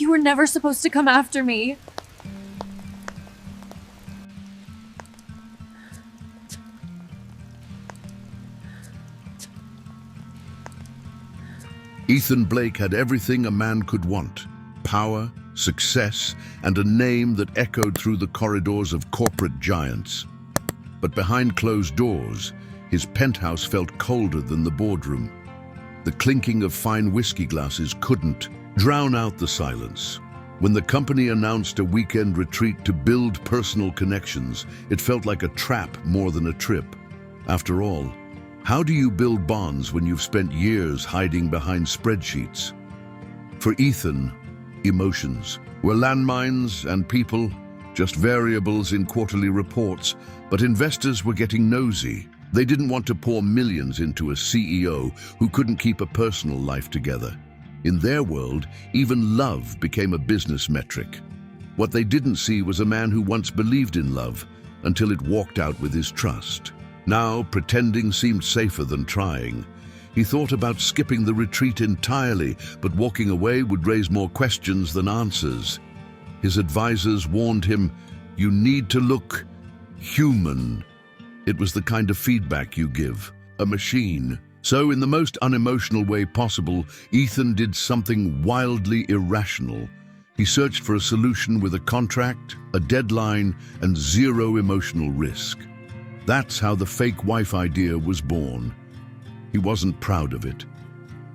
You were never supposed to come after me. Ethan Blake had everything a man could want: power, success, and a name that echoed through the corridors of corporate giants. But behind closed doors, his penthouse felt colder than the boardroom. The clinking of fine whiskey glasses couldn't drown out the silence. When the company announced a weekend retreat to build personal connections, it felt like a trap more than a trip. After all, how do you build bonds when you've spent years hiding behind spreadsheets? For Ethan, emotions were landmines, and people just variables in quarterly reports, but investors were getting nosy. They didn't want to pour millions into a CEO who couldn't keep a personal life together. In their world, even love became a business metric. What they didn't see was a man who once believed in love until it walked out with his trust. Now, pretending seemed safer than trying. He thought about skipping the retreat entirely, but walking away would raise more questions than answers. His advisors warned him, "You need to look human." It was the kind of feedback you give a machine. So, in the most unemotional way possible, Ethan did something wildly irrational. He searched for a solution with a contract, a deadline, and zero emotional risk. That's how the fake wife idea was born. He wasn't proud of it.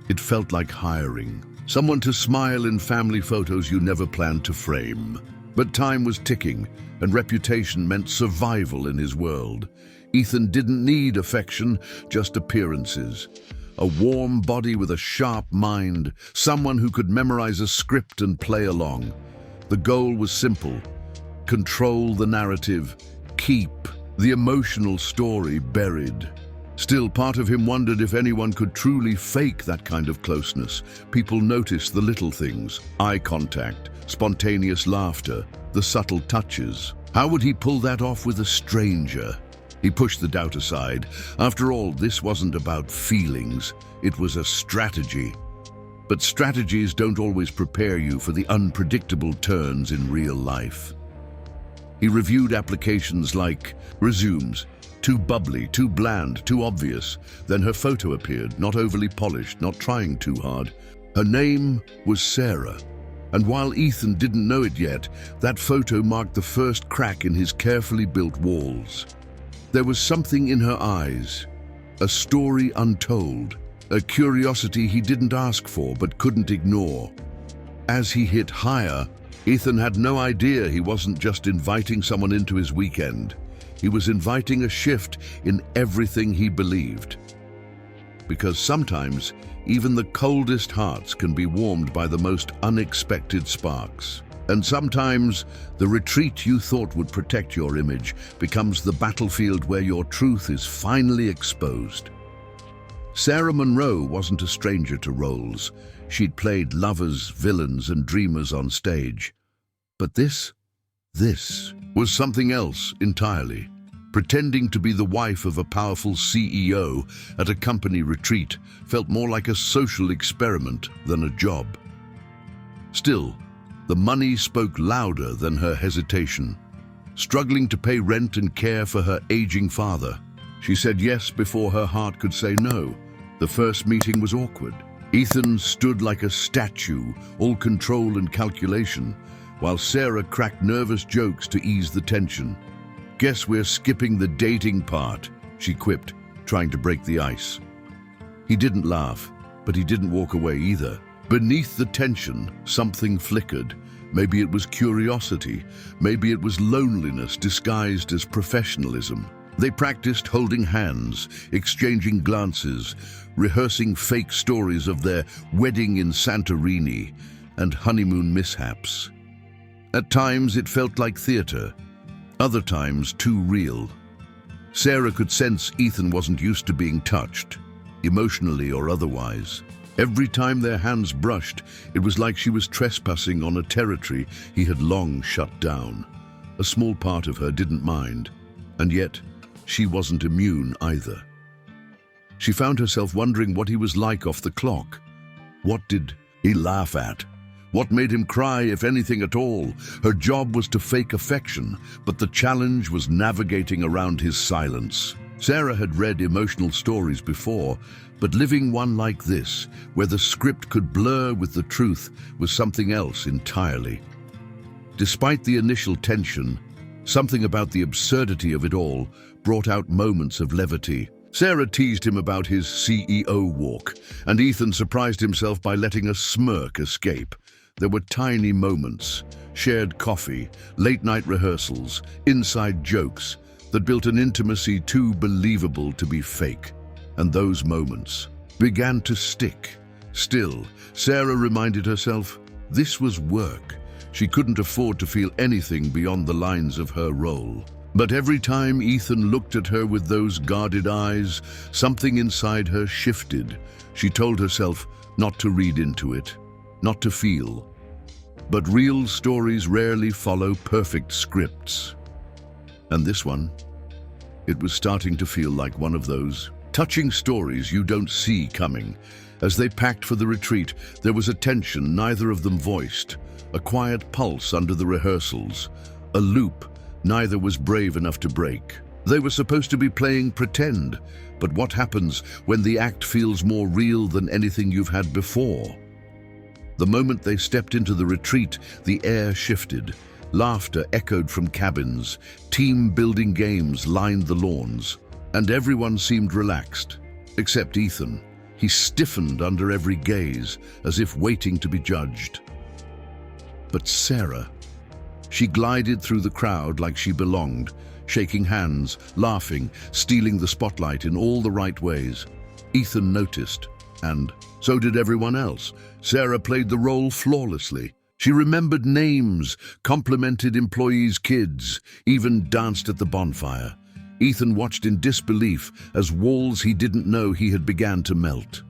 It felt like hiring someone to smile in family photos you never planned to frame. But time was ticking, and reputation meant survival in his world. Ethan didn't need affection, just appearances. A warm body with a sharp mind, someone who could memorize a script and play along. The goal was simple: control the narrative, keep the emotional story buried. Still, part of him wondered if anyone could truly fake that kind of closeness. People noticed the little things: eye contact, spontaneous laughter, the subtle touches. How would he pull that off with a stranger? He pushed the doubt aside. After all, this wasn't about feelings. It was a strategy. But strategies don't always prepare you for the unpredictable turns in real life. He reviewed applications like resumes. Too bubbly, too bland, too obvious. Then her photo appeared, not overly polished, not trying too hard. Her name was Sarah. And while Ethan didn't know it yet, that photo marked the first crack in his carefully built walls. There was something in her eyes, a story untold, a curiosity he didn't ask for but couldn't ignore. As he hit higher, Ethan had no idea he wasn't just inviting someone into his weekend. He was inviting a shift in everything he believed. Because sometimes, even the coldest hearts can be warmed by the most unexpected sparks. And sometimes, the retreat you thought would protect your image becomes the battlefield where your truth is finally exposed. Sarah Monroe wasn't a stranger to roles. She'd played lovers, villains, and dreamers on stage. But this was something else entirely. Pretending to be the wife of a powerful CEO at a company retreat felt more like a social experiment than a job. Still, the money spoke louder than her hesitation. Struggling to pay rent and care for her aging father, she said yes before her heart could say no. The first meeting was awkward. Ethan stood like a statue, all control and calculation, while Sarah cracked nervous jokes to ease the tension. "Guess we're skipping the dating part," she quipped, trying to break the ice. He didn't laugh, but he didn't walk away either. Beneath the tension, something flickered. Maybe it was curiosity. Maybe it was loneliness disguised as professionalism. They practiced holding hands, exchanging glances, rehearsing fake stories of their wedding in Santorini and honeymoon mishaps. At times it felt like theater, other times too real. Sarah could sense Ethan wasn't used to being touched, emotionally or otherwise. Every time their hands brushed, it was like she was trespassing on a territory he had long shut down. A small part of her didn't mind, and yet she wasn't immune either. She found herself wondering what he was like off the clock. What did he laugh at? What made him cry, if anything at all? Her job was to fake affection, but the challenge was navigating around his silence. Sarah had read emotional stories before, but living one like this, where the script could blur with the truth, was something else entirely. Despite the initial tension, something about the absurdity of it all brought out moments of levity. Sarah teased him about his CEO walk, and Ethan surprised himself by letting a smirk escape. There were tiny moments, shared coffee, late-night rehearsals, inside jokes that built an intimacy too believable to be fake. And those moments began to stick. Still, Sarah reminded herself, this was work. She couldn't afford to feel anything beyond the lines of her role. But every time Ethan looked at her with those guarded eyes, something inside her shifted. She told herself not to read into it, not to feel. But real stories rarely follow perfect scripts. And this one, it was starting to feel like one of those touching stories you don't see coming. As they packed for the retreat, there was a tension neither of them voiced, a quiet pulse under the rehearsals, a loop neither was brave enough to break. They were supposed to be playing pretend, but what happens when the act feels more real than anything you've had before? The moment they stepped into the retreat, the air shifted. Laughter echoed from cabins, team-building games lined the lawns, and everyone seemed relaxed, except Ethan. He stiffened under every gaze, as if waiting to be judged. But Sarah, she glided through the crowd like she belonged, shaking hands, laughing, stealing the spotlight in all the right ways. Ethan noticed, and so did everyone else. Sarah played the role flawlessly. She remembered names, complimented employees' kids, even danced at the bonfire. Ethan watched in disbelief as walls he didn't know he had began to melt.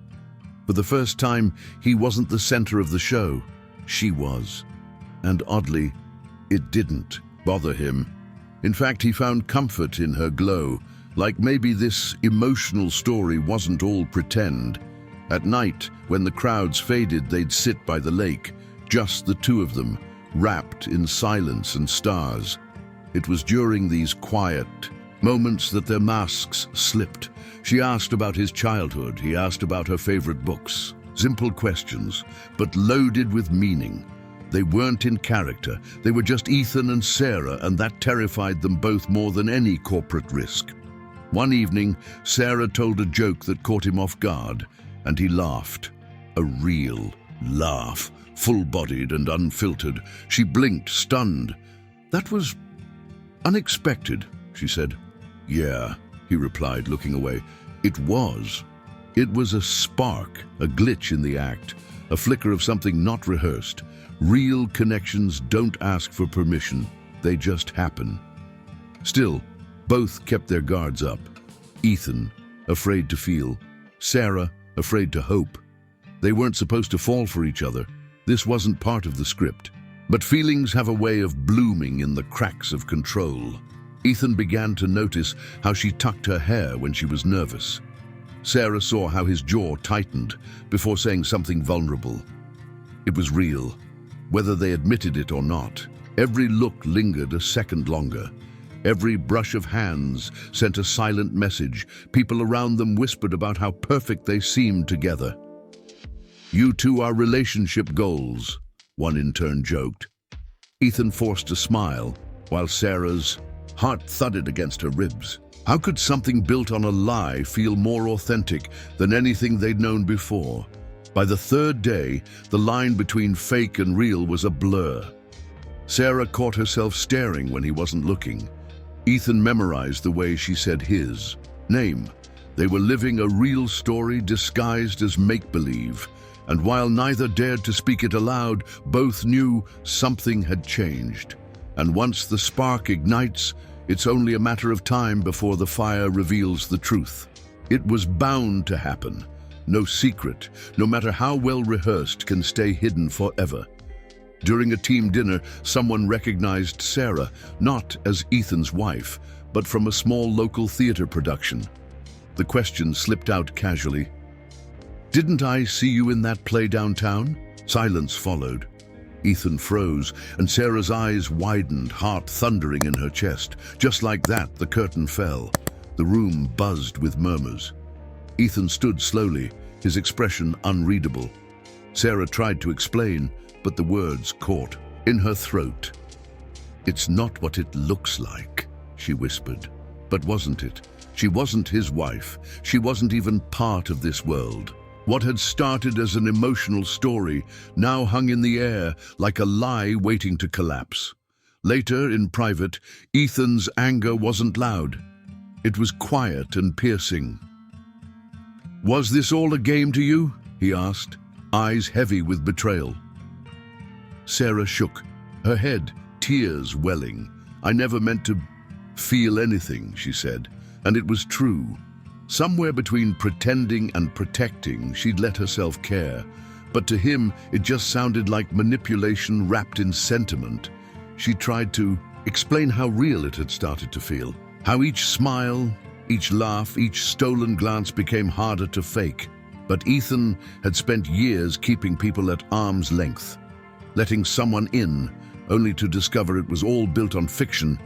For the first time, he wasn't the center of the show. She was. And oddly, it didn't bother him. In fact, he found comfort in her glow, like maybe this emotional story wasn't all pretend. At night, when the crowds faded, they'd sit by the lake, just the two of them, wrapped in silence and stars. It was during these quiet moments that their masks slipped. She asked about his childhood, he asked about her favorite books. Simple questions, but loaded with meaning. They weren't in character, they were just Ethan and Sarah, and that terrified them both more than any corporate risk. One evening, Sarah told a joke that caught him off guard, and he laughed. A real laugh, full-bodied and unfiltered. She blinked, stunned. "That was unexpected," she said. "Yeah," he replied, looking away. It was. It was a spark, a glitch in the act, a flicker of something not rehearsed. Real connections don't ask for permission, they just happen. Still, both kept their guards up. Ethan, afraid to feel. Sarah, afraid to hope. They weren't supposed to fall for each other. This wasn't part of the script. But feelings have a way of blooming in the cracks of control. Ethan began to notice how she tucked her hair when she was nervous. Sarah saw how his jaw tightened before saying something vulnerable. It was real, whether they admitted it or not. Every look lingered a second longer. Every brush of hands sent a silent message. People around them whispered about how perfect they seemed together. "You two are relationship goals," one in turn joked. Ethan forced a smile, while Sarah's heart thudded against her ribs. How could something built on a lie feel more authentic than anything they'd known before? By the third day, the line between fake and real was a blur. Sarah caught herself staring when he wasn't looking. Ethan memorized the way she said his name. They were living a real story disguised as make-believe, and while neither dared to speak it aloud, both knew something had changed. And once the spark ignites, it's only a matter of time before the fire reveals the truth. It was bound to happen. No secret, no matter how well rehearsed, can stay hidden forever. During a team dinner, someone recognized Sarah, not as Ethan's wife, but from a small local theater production. The question slipped out casually. "Didn't I see you in that play downtown?" Silence followed. Ethan froze, and Sarah's eyes widened, heart thundering in her chest. Just like that, the curtain fell. The room buzzed with murmurs. Ethan stood slowly, his expression unreadable. Sarah tried to explain, but the words caught in her throat. "It's not what it looks like," she whispered. But wasn't it? She wasn't his wife. She wasn't even part of this world. What had started as an emotional story now hung in the air like a lie waiting to collapse. Later, in private, Ethan's anger wasn't loud. It was quiet and piercing. "Was this all a game to you?" he asked, eyes heavy with betrayal. Sarah shook, her head, tears welling. "I never meant to feel anything," she said, and it was true. Somewhere between pretending and protecting, she'd let herself care. But to him, it just sounded like manipulation wrapped in sentiment. She tried to explain how real it had started to feel. How each smile, each laugh, each stolen glance became harder to fake. But Ethan had spent years keeping people at arm's length, letting someone in, only to discover it was all built on fiction,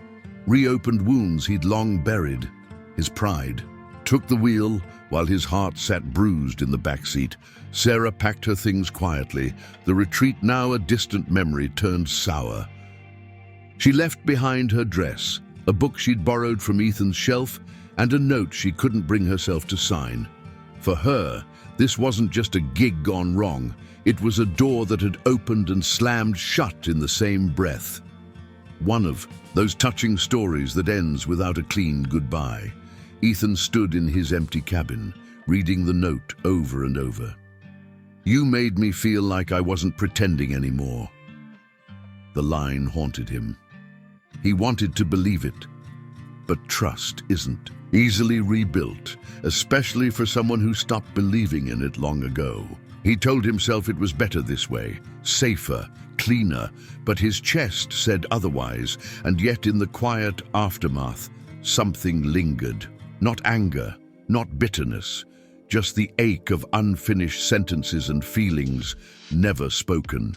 reopened wounds he'd long buried. His pride took the wheel while his heart sat bruised in the back seat. Sarah packed her things quietly. The retreat, now a distant memory, turned sour. She left behind her dress, a book she'd borrowed from Ethan's shelf, and a note she couldn't bring herself to sign. For her, this wasn't just a gig gone wrong. It was a door that had opened and slammed shut in the same breath. One of those touching stories that ends without a clean goodbye. Ethan stood in his empty cabin, reading the note over and over. "You made me feel like I wasn't pretending anymore." The line haunted him. He wanted to believe it, but trust isn't easily rebuilt, especially for someone who stopped believing in it long ago. He told himself it was better this way, safer, cleaner, but his chest said otherwise, and yet in the quiet aftermath, something lingered. Not anger, not bitterness, just the ache of unfinished sentences and feelings never spoken.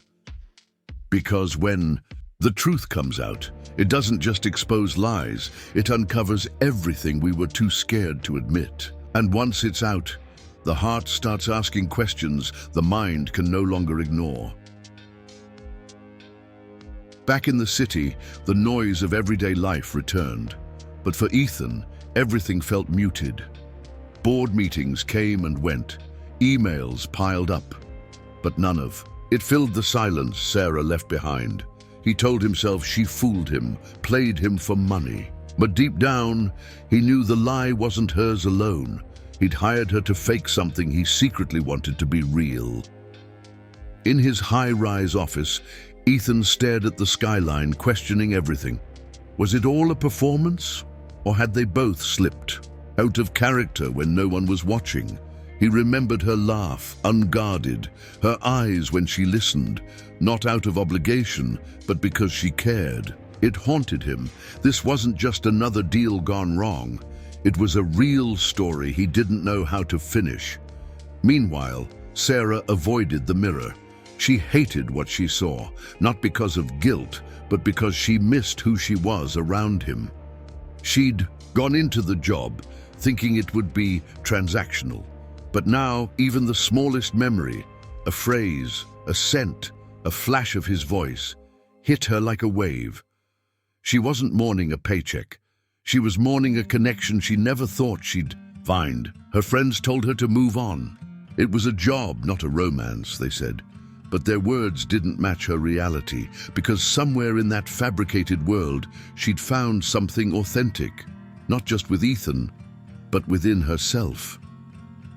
Because when the truth comes out, it doesn't just expose lies, it uncovers everything we were too scared to admit. And once it's out, the heart starts asking questions the mind can no longer ignore. Back in the city, the noise of everyday life returned. But for Ethan, everything felt muted. Board meetings came and went, emails piled up, but none of it filled the silence Sarah left behind. He told himself she fooled him, played him for money. But deep down, he knew the lie wasn't hers alone. He'd hired her to fake something he secretly wanted to be real. In his high-rise office, Ethan stared at the skyline, questioning everything. Was it all a performance? Or had they both slipped out of character when no one was watching? He remembered her laugh, unguarded, her eyes when she listened, not out of obligation, but because she cared. It haunted him. This wasn't just another deal gone wrong. It was a real story he didn't know how to finish. Meanwhile, Sarah avoided the mirror. She hated what she saw, not because of guilt, but because she missed who she was around him. She'd gone into the job thinking it would be transactional, but now even the smallest memory, a phrase, a scent, a flash of his voice, hit her like a wave. She wasn't mourning a paycheck. She was mourning a connection she never thought she'd find. Her friends told her to move on. It was a job, not a romance, they said. But their words didn't match her reality, because somewhere in that fabricated world, she'd found something authentic, not just with Ethan, but within herself.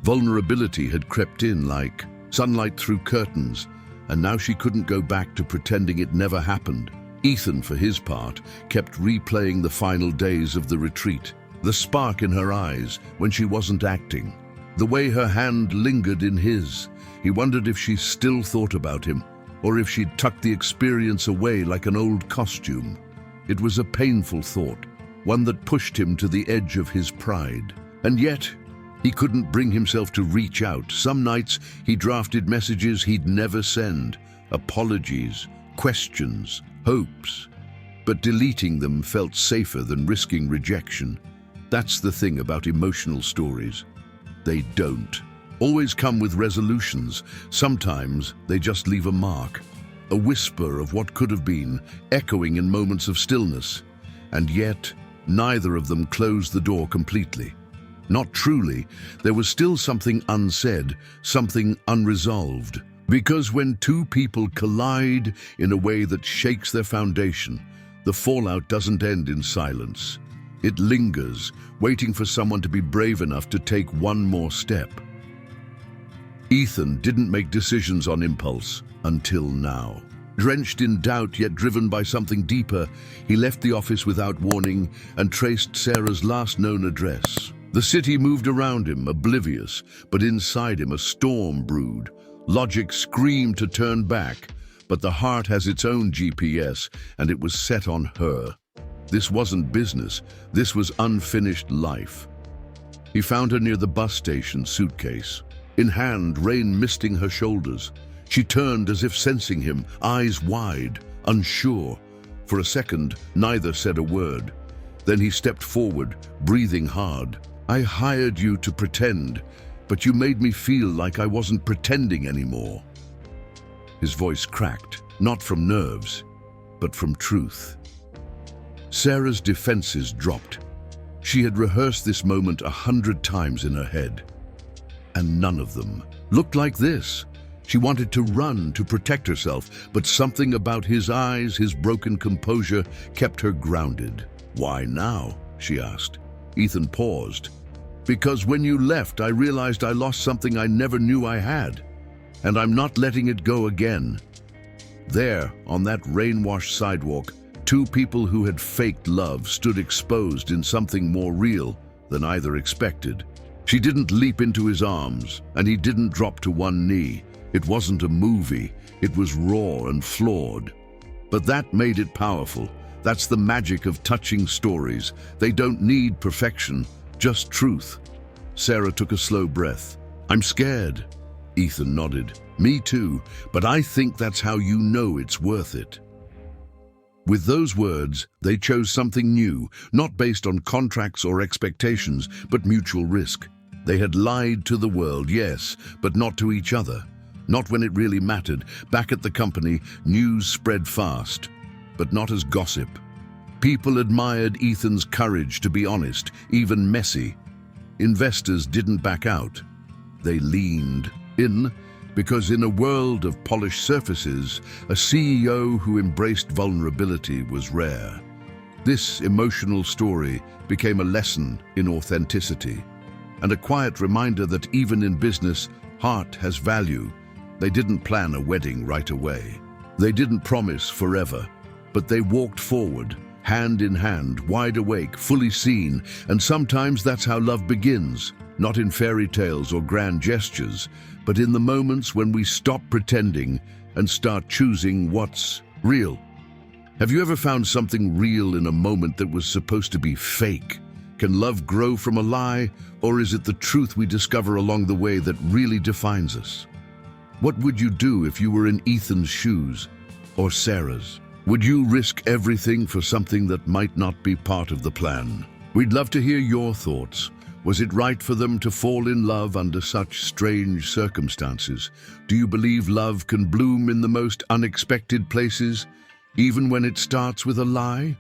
Vulnerability had crept in like sunlight through curtains, and now she couldn't go back to pretending it never happened. Ethan, for his part, kept replaying the final days of the retreat, the spark in her eyes when she wasn't acting, the way her hand lingered in his. He wondered if she still thought about him, or if she'd tucked the experience away like an old costume. It was a painful thought, one that pushed him to the edge of his pride. And yet, he couldn't bring himself to reach out. Some nights, he drafted messages he'd never send, apologies, questions, hopes. But deleting them felt safer than risking rejection. That's the thing about emotional stories. They don't always come with resolutions. Sometimes they just leave a mark, a whisper of what could have been, echoing in moments of stillness. And yet, neither of them closed the door completely. Not truly. There was still something unsaid, something unresolved. Because when two people collide in a way that shakes their foundation, the fallout doesn't end in silence. It lingers, waiting for someone to be brave enough to take one more step. Ethan didn't make decisions on impulse until now. Drenched in doubt yet driven by something deeper, he left the office without warning and traced Sarah's last known address. The city moved around him, oblivious, but inside him a storm brewed. Logic screamed to turn back, but the heart has its own GPS, and it was set on her. This wasn't business, this was unfinished life. He found her near the bus station, suitcase in hand, rain misting her shoulders. She turned as if sensing him, eyes wide, unsure. For a second, neither said a word. Then he stepped forward, breathing hard. "I hired you to pretend, but you made me feel like I wasn't pretending anymore." His voice cracked, not from nerves, but from truth. Sarah's defenses dropped. She had rehearsed this moment 100 times in her head, and none of them looked like this. She wanted to run, to protect herself, but something about his eyes, his broken composure, kept her grounded. "Why now?" she asked. Ethan paused. "Because when you left, I realized I lost something I never knew I had, and I'm not letting it go again." There, on that rain-washed sidewalk, two people who had faked love stood exposed in something more real than either expected. She didn't leap into his arms, and he didn't drop to one knee. It wasn't a movie, it was raw and flawed. But that made it powerful. That's the magic of touching stories. They don't need perfection, just truth. Sarah took a slow breath. "I'm scared." Ethan nodded. "Me too, but I think that's how you know it's worth it." With those words, they chose something new, not based on contracts or expectations, but mutual risk. They had lied to the world, yes, but not to each other. Not when it really mattered. Back at the company, news spread fast, but not as gossip. People admired Ethan's courage to be honest, even messy. Investors didn't back out. They leaned in, because in a world of polished surfaces, a CEO who embraced vulnerability was rare. This emotional story became a lesson in authenticity, and a quiet reminder that even in business, heart has value. They didn't plan a wedding right away. They didn't promise forever, but they walked forward, hand in hand, wide awake, fully seen, and sometimes that's how love begins, not in fairy tales or grand gestures, but in the moments when we stop pretending and start choosing what's real. Have you ever found something real in a moment that was supposed to be fake? Can love grow from a lie, or is it the truth we discover along the way that really defines us? What would you do if you were in Ethan's shoes, or Sarah's? Would you risk everything for something that might not be part of the plan? We'd love to hear your thoughts. Was it right for them to fall in love under such strange circumstances? Do you believe love can bloom in the most unexpected places, even when it starts with a lie?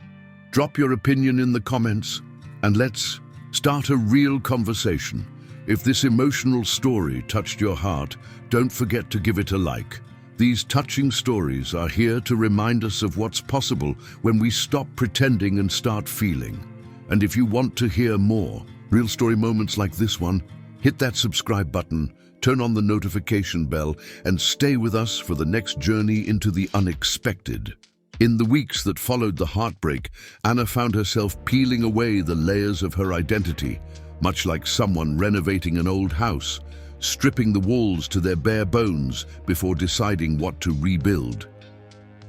Drop your opinion in the comments, and let's start a real conversation. If this emotional story touched your heart, don't forget to give it a like. These touching stories are here to remind us of what's possible when we stop pretending and start feeling. And if you want to hear more real story moments like this one, hit that subscribe button, turn on the notification bell, and stay with us for the next journey into the unexpected. In the weeks that followed the heartbreak, Anna found herself peeling away the layers of her identity, much like someone renovating an old house, stripping the walls to their bare bones before deciding what to rebuild.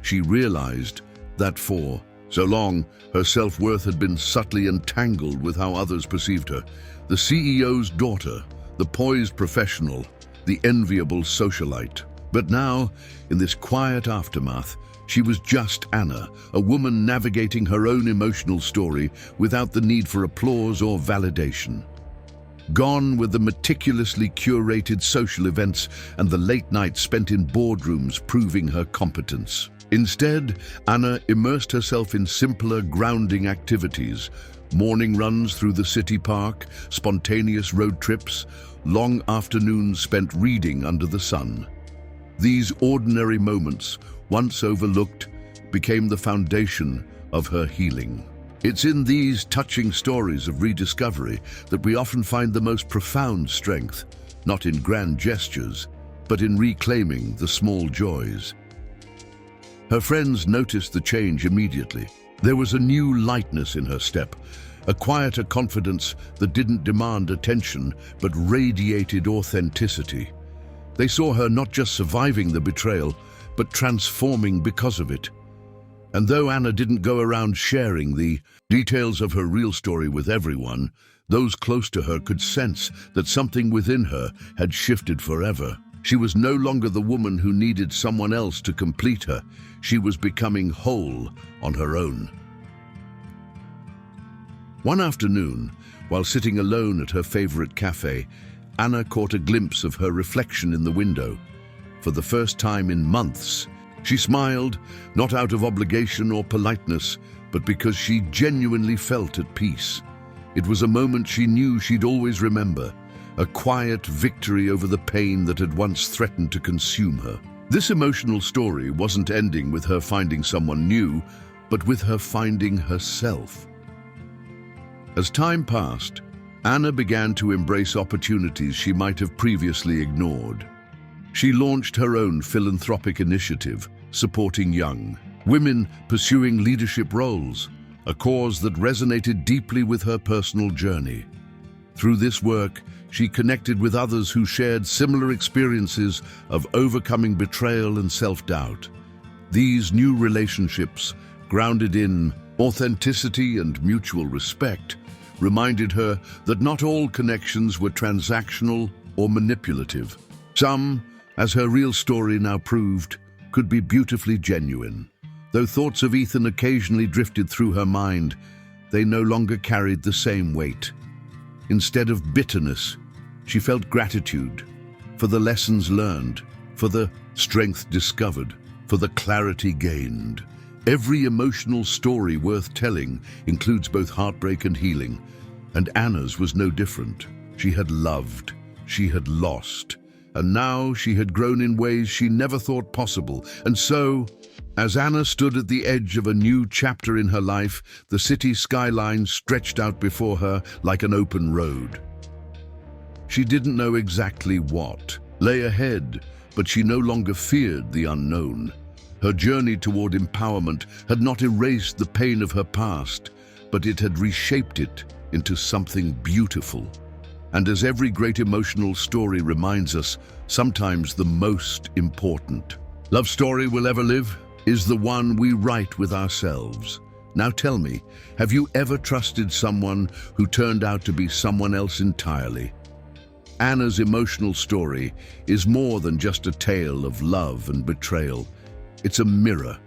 She realized that for so long, her self-worth had been subtly entangled with how others perceived her. The CEO's daughter, the poised professional, the enviable socialite. But now, in this quiet aftermath, she was just Anna, a woman navigating her own emotional story without the need for applause or validation. Gone were the meticulously curated social events and the late nights spent in boardrooms proving her competence. Instead, Anna immersed herself in simpler, grounding activities: morning runs through the city park, spontaneous road trips, long afternoons spent reading under the sun. These ordinary moments, once overlooked, became the foundation of her healing. It's in these touching stories of rediscovery that we often find the most profound strength, not in grand gestures, but in reclaiming the small joys. Her friends noticed the change immediately. There was a new lightness in her step, a quieter confidence that didn't demand attention but radiated authenticity. They saw her not just surviving the betrayal, but transforming because of it. And though Anna didn't go around sharing the details of her real story with everyone, those close to her could sense that something within her had shifted forever. She was no longer the woman who needed someone else to complete her. She was becoming whole on her own. One afternoon, while sitting alone at her favorite cafe, Anna caught a glimpse of her reflection in the window. For the first time in months, she smiled, not out of obligation or politeness, but because she genuinely felt at peace. It was a moment she knew she'd always remember, a quiet victory over the pain that had once threatened to consume her. This emotional story wasn't ending with her finding someone new, but with her finding herself. As time passed, Anna began to embrace opportunities she might have previously ignored. She launched her own philanthropic initiative, supporting young women pursuing leadership roles, a cause that resonated deeply with her personal journey. Through this work, she connected with others who shared similar experiences of overcoming betrayal and self-doubt. These new relationships, grounded in authenticity and mutual respect, reminded her that not all connections were transactional or manipulative. Some, as her real story now proved, could be beautifully genuine. Though thoughts of Ethan occasionally drifted through her mind, they no longer carried the same weight. Instead of bitterness, she felt gratitude for the lessons learned, for the strength discovered, for the clarity gained. Every emotional story worth telling includes both heartbreak and healing, and Anna's was no different. She had loved, she had lost, and now she had grown in ways she never thought possible. And so, as Anna stood at the edge of a new chapter in her life, the city skyline stretched out before her like an open road. She didn't know exactly what lay ahead, but she no longer feared the unknown. Her journey toward empowerment had not erased the pain of her past, but it had reshaped it into something beautiful. And as every great emotional story reminds us, sometimes the most important love story we'll ever live is the one we write with ourselves. Now tell me, have you ever trusted someone who turned out to be someone else entirely? Anna's emotional story is more than just a tale of love and betrayal. It's a mirror,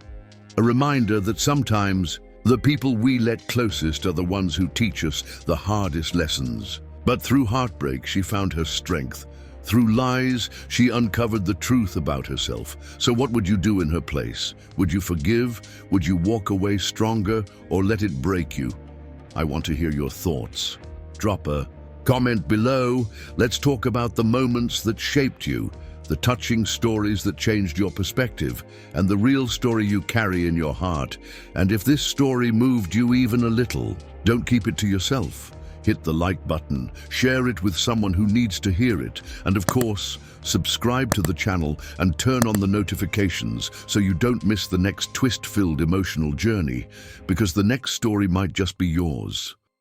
a reminder that sometimes the people we let closest are the ones who teach us the hardest lessons. But through heartbreak, she found her strength. Through lies, she uncovered the truth about herself. So what would you do in her place? Would you forgive? Would you walk away stronger, or let it break you? I want to hear your thoughts. Drop a comment below. Let's talk about the moments that shaped you, the touching stories that changed your perspective, and the real story you carry in your heart. And if this story moved you even a little, don't keep it to yourself. Hit the like button, share it with someone who needs to hear it, and of course, subscribe to the channel and turn on the notifications so you don't miss the next twist-filled emotional journey, because the next story might just be yours.